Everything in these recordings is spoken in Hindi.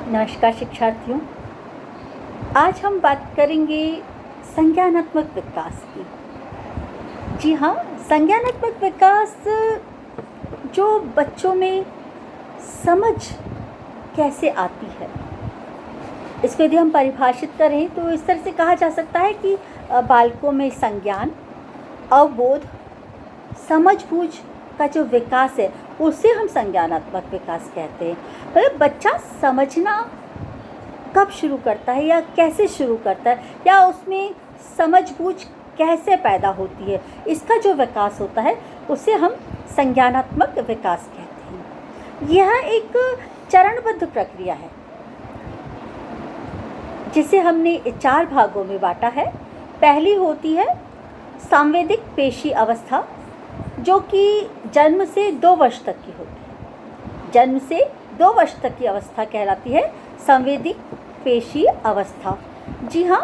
नमस्कार शिक्षार्थियों। आज हम बात करेंगे संज्ञानात्मक विकास की। जी हाँ, संज्ञानात्मक विकास जो बच्चों में समझ कैसे आती है, इसको यदि हम परिभाषित करें तो इस तरह से कहा जा सकता है कि बालकों में संज्ञान, अवबोध, समझबूझ का जो विकास है उसे हम संज्ञानात्मक विकास कहते हैं। मतलब बच्चा समझना कब शुरू करता है या कैसे शुरू करता है या उसमें समझबूझ कैसे पैदा होती है, इसका जो विकास होता है उसे हम संज्ञानात्मक विकास कहते हैं। यह एक चरणबद्ध प्रक्रिया है जिसे हमने 4 भागों में बांटा है। पहली होती है सांवेदिक पेशी अवस्था, जो कि जन्म से 2 वर्ष तक की होती है। जन्म से 2 वर्ष तक की अवस्था कहलाती है संवेदिक पेशी अवस्था। जी हाँ,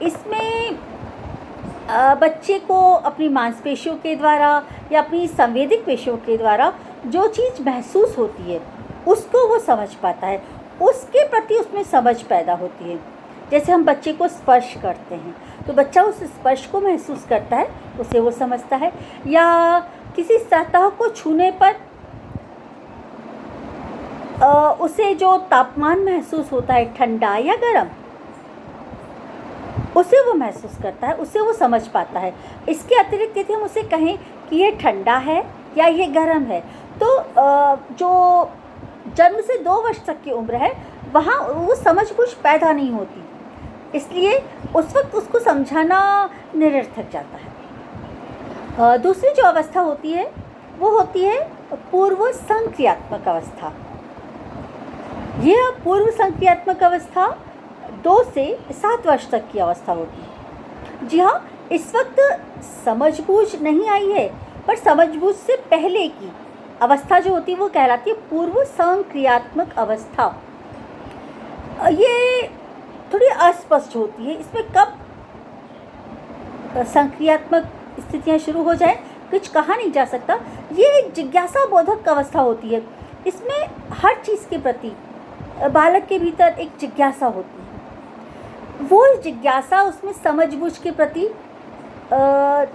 इसमें बच्चे को अपनी मांसपेशियों के द्वारा या अपनी संवेदिक पेशियों के द्वारा जो चीज़ महसूस होती है उसको वो समझ पाता है, उसके प्रति उसमें समझ पैदा होती है। जैसे हम बच्चे को स्पर्श करते हैं तो बच्चा उस स्पर्श को महसूस करता है, उसे वो समझता है। या किसी सतह को छूने पर उसे जो तापमान महसूस होता है, ठंडा या गर्म, उसे वो महसूस करता है, उसे वो समझ पाता है। इसके अतिरिक्त यदि हम उसे कहें कि ये ठंडा है या ये गर्म है, तो जो जन्म से 2 वर्ष तक की उम्र है वहाँ वो समझबूझ पैदा नहीं होती, इसलिए उस वक्त उसको समझाना निरर्थक जाता है। दूसरी जो अवस्था होती है वो होती है पूर्व संक्रियात्मक अवस्था। यह पूर्व संक्रियात्मक अवस्था 2 से 7 वर्ष तक की अवस्था होती है। जी हाँ, इस वक्त समझबूझ नहीं आई है, पर समझबूझ से पहले की अवस्था जो होती है वो कहलाती है पूर्व संक्रियात्मक अवस्था। ये थोड़ी अस्पष्ट होती है, इसमें कब संक्रियात्मक स्थितियाँ शुरू हो जाए कुछ कहा नहीं जा सकता। ये एक जिज्ञासा बोधक अवस्था होती है। इसमें हर चीज़ के प्रति बालक के भीतर एक जिज्ञासा होती है। वो जिज्ञासा उसमें समझबूझ के प्रति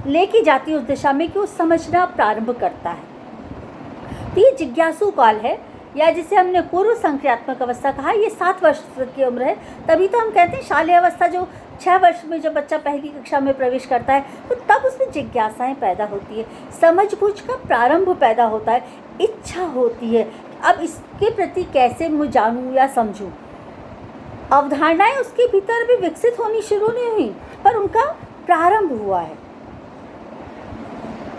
लेके जाती है उस दिशा में कि वो समझना प्रारंभ करता है। तो ये जिज्ञासु काल है, या जिसे हमने पूर्व संक्रियात्मक अवस्था कहा, ये 7 वर्ष की उम्र है। तभी तो हम कहते हैं शालेय अवस्था जो 6 वर्ष में जब बच्चा पहली कक्षा में प्रवेश करता है तो तब उसमें जिज्ञासाएं पैदा होती है, समझबूझ का प्रारंभ पैदा होता है, इच्छा होती है अब इसके प्रति कैसे मैं जानूँ या समझूँ। अवधारणाएं उसके भीतर भी विकसित होनी शुरू नहीं हुई, पर उनका प्रारंभ हुआ है,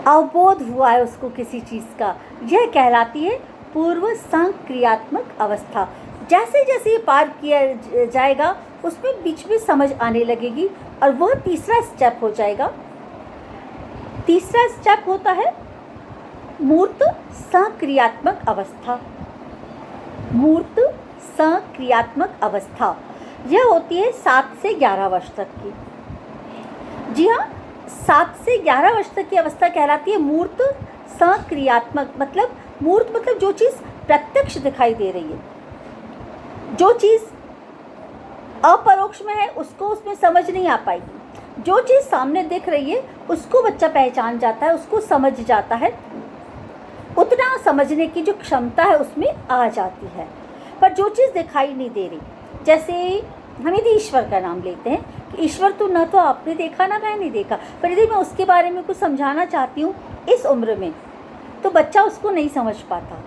अवबोध हुआ है उसको किसी चीज़ का। यह कहलाती है पूर्व संक्रियात्मक अवस्था। जैसे जैसे ये पार किया जाएगा उसमें बीच में समझ आने लगेगी और वह तीसरा स्टेप हो जाएगा। तीसरा स्टेप होता है मूर्त संक्रियात्मक अवस्था। मूर्त संक्रियात्मक अवस्था यह होती है 7 से 11 वर्ष तक की। जी हाँ, 7 से 11 वर्ष तक की अवस्था कहलाती है मूर्त संक्रियात्मक। मतलब मूर्त मतलब जो चीज़ प्रत्यक्ष दिखाई दे रही है, जो चीज़ अपरोक्ष में है उसको उसमें समझ नहीं आ पाएगी। जो चीज़ सामने दिख रही है उसको बच्चा पहचान जाता है, उसको समझ जाता है, उतना समझने की जो क्षमता है उसमें आ जाती है। पर जो चीज़ दिखाई नहीं दे रही, जैसे हम यदि ईश्वर का नाम लेते हैं कि ईश्वर तो न तो आपने देखा ना मैंने देखा, पर यदि मैं उसके बारे में कुछ समझाना चाहती हूँ इस उम्र में तो बच्चा उसको नहीं समझ पाता।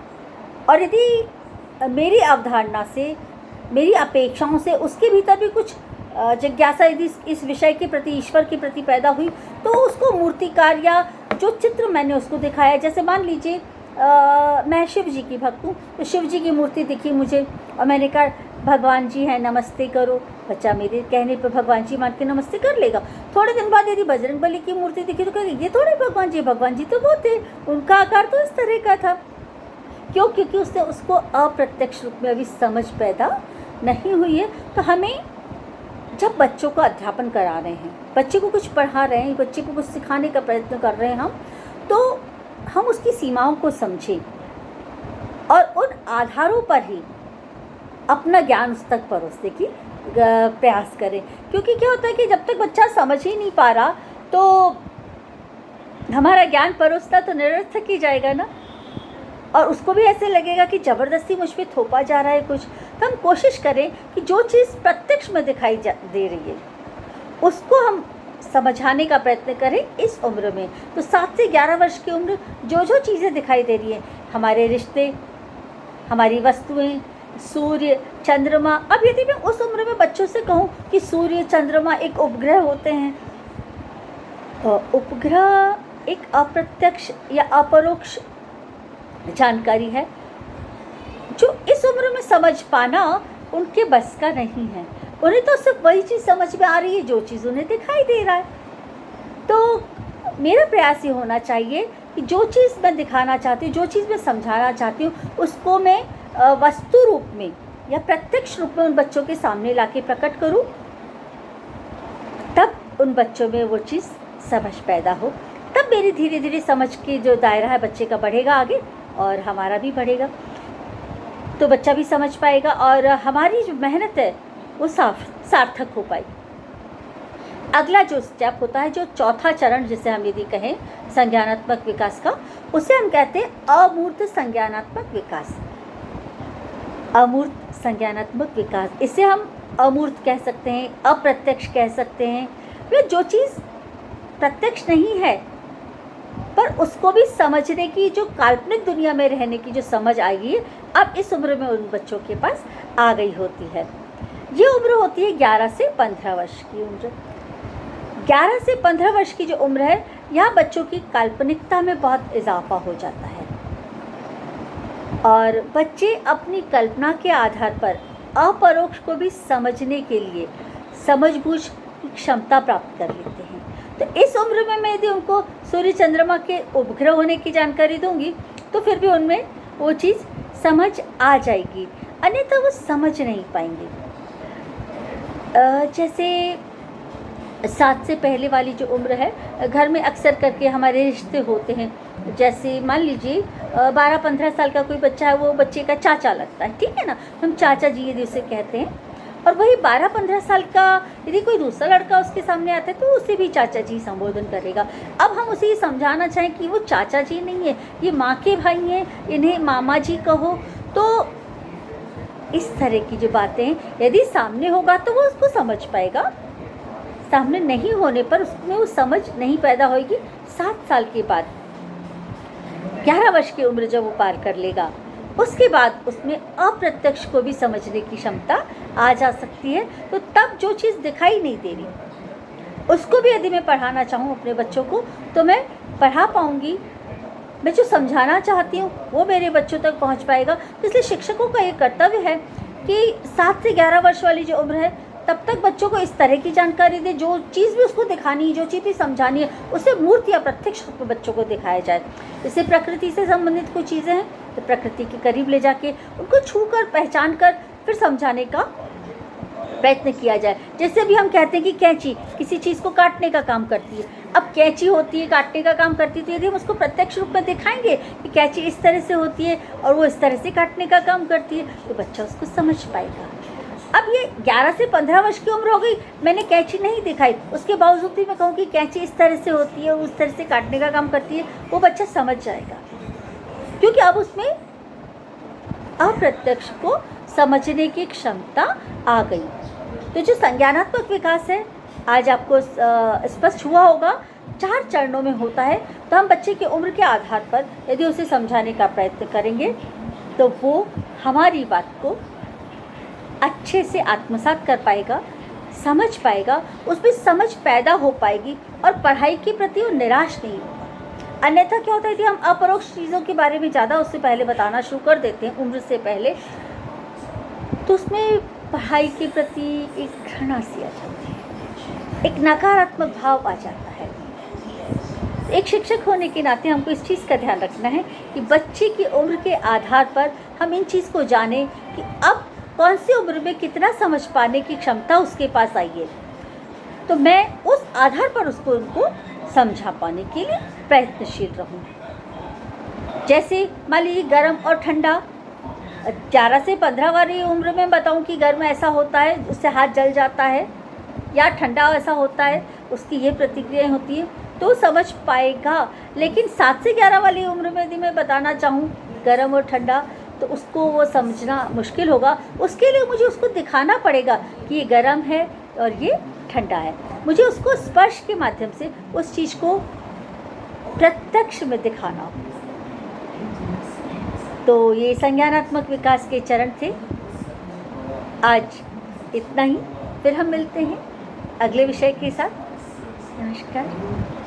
और यदि मेरी अवधारणा से, मेरी अपेक्षाओं से उसके भीतर भी कुछ जिज्ञासा यदि इस विषय के प्रति, ईश्वर के प्रति पैदा हुई, तो उसको मूर्तिकार या जो चित्र मैंने उसको दिखाया, जैसे मान लीजिए मैं शिव जी की भक्त हूँ तो शिव जी की मूर्ति दिखी मुझे और मैंने कहा भगवान जी हैं नमस्ते करो, बच्चा मेरे कहने पर भगवान जी मान के नमस्ते कर लेगा। थोड़े दिन बाद यदि बजरंगबली की मूर्ति दिखी तो कहेगी ये थोड़े भगवान जी तो वो थे, उनका आकार तो इस तरह का था। क्यों? क्योंकि उससे उसको अप्रत्यक्ष रूप में अभी समझ पैदा नहीं हुई है। तो हमें जब बच्चों को अध्यापन करा रहे हैं, बच्चे को कुछ पढ़ा रहे हैं, बच्चे को कुछ सिखाने का प्रयत्न कर रहे हैं हम, तो हम उसकी सीमाओं को समझें और उन आधारों पर ही अपना ज्ञान उस तक परोसने की प्रयास करें। क्योंकि क्या होता है कि जब तक बच्चा समझ ही नहीं पा रहा तो हमारा ज्ञान परोसना तो निरर्थक ही जाएगा ना, और उसको भी ऐसे लगेगा कि ज़बरदस्ती मुझ पे थोपा जा रहा है कुछ। तो हम कोशिश करें कि जो चीज़ प्रत्यक्ष में दिखाई दे रही है उसको हम समझाने का प्रयत्न करें इस उम्र में। तो 7 से 11 वर्ष की उम्र जो जो चीज़ें दिखाई दे रही हैं, हमारे रिश्ते, हमारी वस्तुएं, सूर्य, चंद्रमा। अब यदि मैं उस उम्र में बच्चों से कहूँ कि सूर्य, चंद्रमा एक उपग्रह होते हैं, उपग्रह एक अप्रत्यक्ष या अपरोक्ष जानकारी है जो इस उम्र में समझ पाना उनके बस का नहीं है। उन्हें तो सिर्फ वही चीज़ समझ में आ रही है जो चीज़ उन्हें दिखाई दे रहा है। तो मेरा प्रयास ये होना चाहिए कि जो चीज़ मैं दिखाना चाहती हूँ, जो चीज़ मैं समझाना चाहती हूँ, उसको मैं वस्तु रूप में या प्रत्यक्ष रूप में उन बच्चों के सामने लाके प्रकट करूँ, तब उन बच्चों में वो चीज़ समझ पैदा हो। तब मेरी धीरे धीरे समझ की जो दायरा है बच्चे का बढ़ेगा आगे, और हमारा भी बढ़ेगा। तो बच्चा भी समझ पाएगा और हमारी जो मेहनत है वो सार्थक हो पाएगी। अगला जो स्टेप होता है, जो चौथा चरण जिसे हम यदि कहें संज्ञानात्मक विकास का, उसे हम कहते हैं अमूर्त संज्ञानात्मक विकास। अमूर्त संज्ञानात्मक विकास, इसे हम अमूर्त कह सकते हैं, अप्रत्यक्ष कह सकते हैं। मतलब जो चीज़ प्रत्यक्ष नहीं है पर उसको भी समझने की, जो काल्पनिक दुनिया में रहने की जो समझ आएगी, अब इस उम्र में उन बच्चों के पास आ गई होती है। ये उम्र होती है 11 से 15 वर्ष की उम्र। 11 से 15 वर्ष की जो उम्र है, यहाँ बच्चों की काल्पनिकता में बहुत इजाफा हो जाता है और बच्चे अपनी कल्पना के आधार पर अपरोक्ष को भी समझने के लिए समझबूझ की क्षमता प्राप्त कर लेते हैं। तो इस उम्र में मैं यदि उनको सूर्य चंद्रमा के उपग्रह होने की जानकारी दूंगी तो फिर भी उनमें वो चीज़ समझ आ जाएगी, अन्यथा वो समझ नहीं पाएंगे। जैसे 7 से पहले वाली जो उम्र है, घर में अक्सर करके हमारे रिश्ते होते हैं। जैसे मान लीजिए 12-15 साल का कोई बच्चा है, वो बच्चे का चाचा लगता है, ठीक है ना, हम चाचा जी यदि उसे कहते हैं। और वही 12-15 साल का यदि कोई दूसरा लड़का उसके सामने आता है तो उसे भी चाचा जी संबोधन करेगा। अब हम उसे ये समझाना चाहें कि वो चाचा जी नहीं है, ये माँ के भाई हैं, इन्हें मामा जी कहो, तो इस तरह की जो बातें यदि सामने होगा तो वो उसको समझ पाएगा, सामने नहीं होने पर उसमें वो समझ नहीं पैदा होगी। 7 साल के बाद 11 वर्ष की उम्र जब वो पार कर लेगा, उसके बाद उसमें अप्रत्यक्ष को भी समझने की क्षमता आ जा सकती है। तो तब जो चीज़ दिखाई नहीं दे रही उसको भी यदि मैं पढ़ाना चाहूँ अपने बच्चों को तो मैं पढ़ा पाऊँगी। मैं जो समझाना चाहती हूँ वो मेरे बच्चों तक पहुँच पाएगा। इसलिए शिक्षकों का ये कर्तव्य है कि 7 से 11 वर्ष वाली जो उम्र है तब तक बच्चों को इस तरह की जानकारी दे, जो चीज़ भी उसको दिखानी है, जो चीज़ भी समझानी है, उसे मूर्त या प्रत्यक्ष रूप में बच्चों को दिखाया जाए। जैसे प्रकृति से संबंधित कोई चीज़ें हैं तो प्रकृति के करीब ले जाके उनको छू कर, पहचान कर फिर समझाने का प्रयत्न किया जाए। जैसे भी हम कहते हैं कि कैंची किसी चीज़ को काटने का काम करती है, अब कैंची होती है काटने का काम करती है, तो यदि हम उसको प्रत्यक्ष रूप में दिखाएंगे कि कैंची इस तरह से होती है और वो इस तरह से काटने का काम करती है, तो बच्चा उसको समझ पाएगा। अब ये 11 से 15 वर्ष की उम्र हो गई, मैंने कैंची नहीं दिखाई, उसके बावजूद भी मैं कहूँ कि कैंची इस तरह से होती है, उस तरह से काटने का काम करती है, वो बच्चा समझ जाएगा, क्योंकि अब उसमें अप्रत्यक्ष को समझने की क्षमता आ गई। तो जो संज्ञानात्मक विकास है, आज आपको स्पष्ट हुआ होगा, 4 चरणों में होता है। तो हम बच्चे की उम्र के आधार पर यदि उसे समझाने का प्रयत्न करेंगे तो वो हमारी बात को अच्छे से आत्मसात कर पाएगा, समझ पाएगा, उसमें समझ पैदा हो पाएगी और पढ़ाई के प्रति वो निराश नहीं होगा। अन्यथा क्या होता है कि हम अपरोक्ष चीज़ों के बारे में ज़्यादा उससे पहले बताना शुरू कर देते हैं उम्र से पहले, तो उसमें पढ़ाई के प्रति एक घृणा सी आ जाती है, एक नकारात्मक भाव आ जाता है। एक शिक्षक होने के नाते हमको इस चीज़ का ध्यान रखना है कि बच्चे की उम्र के आधार पर हम इन चीज़ को जानें कि अब कौन सी उम्र में कितना समझ पाने की क्षमता उसके पास आई है, तो मैं उस आधार पर उनको समझा पाने के लिए प्रयत्नशील रहूँ। जैसे मान लीजिए गर्म और ठंडा 11 से 15 वाली उम्र में बताऊं कि गर्म ऐसा होता है, उससे हाथ जल जाता है, या ठंडा ऐसा होता है, उसकी ये प्रतिक्रियाएं होती हैं, तो समझ पाएगा। लेकिन 7 से 11 वाली उम्र में यदि मैं बताना चाहूँ गर्म और ठंडा, तो उसको वो समझना मुश्किल होगा। उसके लिए मुझे उसको दिखाना पड़ेगा कि ये गर्म है और ये ठंडा है। मुझे उसको स्पर्श के माध्यम से उस चीज़ को प्रत्यक्ष में दिखाना हो। तो ये संज्ञानात्मक विकास के चरण थे। आज इतना ही, फिर हम मिलते हैं अगले विषय के साथ। नमस्कार।